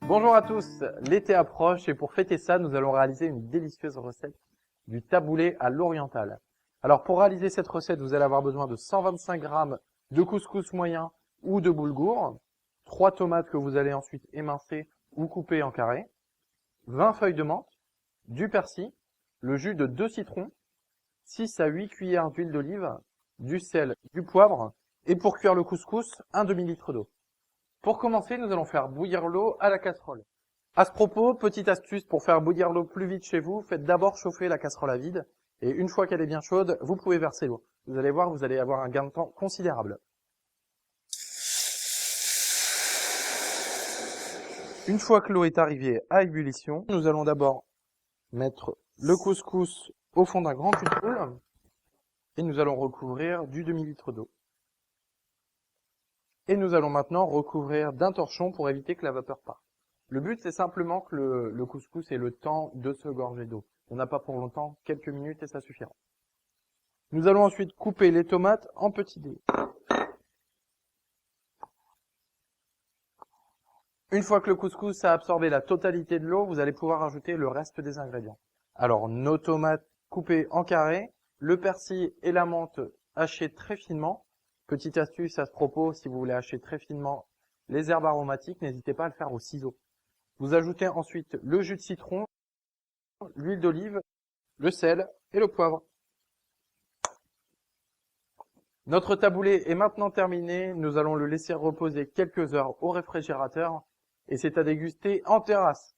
Bonjour à tous, l'été approche et pour fêter ça, nous allons réaliser une délicieuse recette du taboulé à l'oriental. Alors pour réaliser cette recette, vous allez avoir besoin de 125 g de couscous moyen ou de boulgour, 3 tomates que vous allez ensuite émincer ou couper en carrés, 20 feuilles de menthe, du persil, le jus de 2 citrons, 6 à 8 cuillères d'huile d'olive, du sel, du poivre et pour cuire le couscous, un demi-litre d'eau. Pour commencer, nous allons faire bouillir l'eau à la casserole. À ce propos, petite astuce pour faire bouillir l'eau plus vite chez vous, faites d'abord chauffer la casserole à vide et une fois qu'elle est bien chaude, vous pouvez verser l'eau. Vous allez voir, vous allez avoir un gain de temps considérable. Une fois que l'eau est arrivée à ébullition, nous allons d'abord mettre le couscous au fond d'un grand cul-de-poule et nous allons recouvrir du demi-litre d'eau. Et nous allons maintenant recouvrir d'un torchon pour éviter que la vapeur parte. Le but, c'est simplement que le couscous ait le temps de se gorger d'eau. On n'a pas pour longtemps, quelques minutes et ça suffira. Nous allons ensuite couper les tomates en petits dés. Une fois que le couscous a absorbé la totalité de l'eau, vous allez pouvoir ajouter le reste des ingrédients. Alors, nos tomates coupées en carrés, le persil et la menthe hachés très finement. Petite astuce à ce propos, si vous voulez hacher très finement les herbes aromatiques, n'hésitez pas à le faire au ciseau. Vous ajoutez ensuite le jus de citron, l'huile d'olive, le sel et le poivre. Notre taboulé est maintenant terminé, nous allons le laisser reposer quelques heures au réfrigérateur et c'est à déguster en terrasse.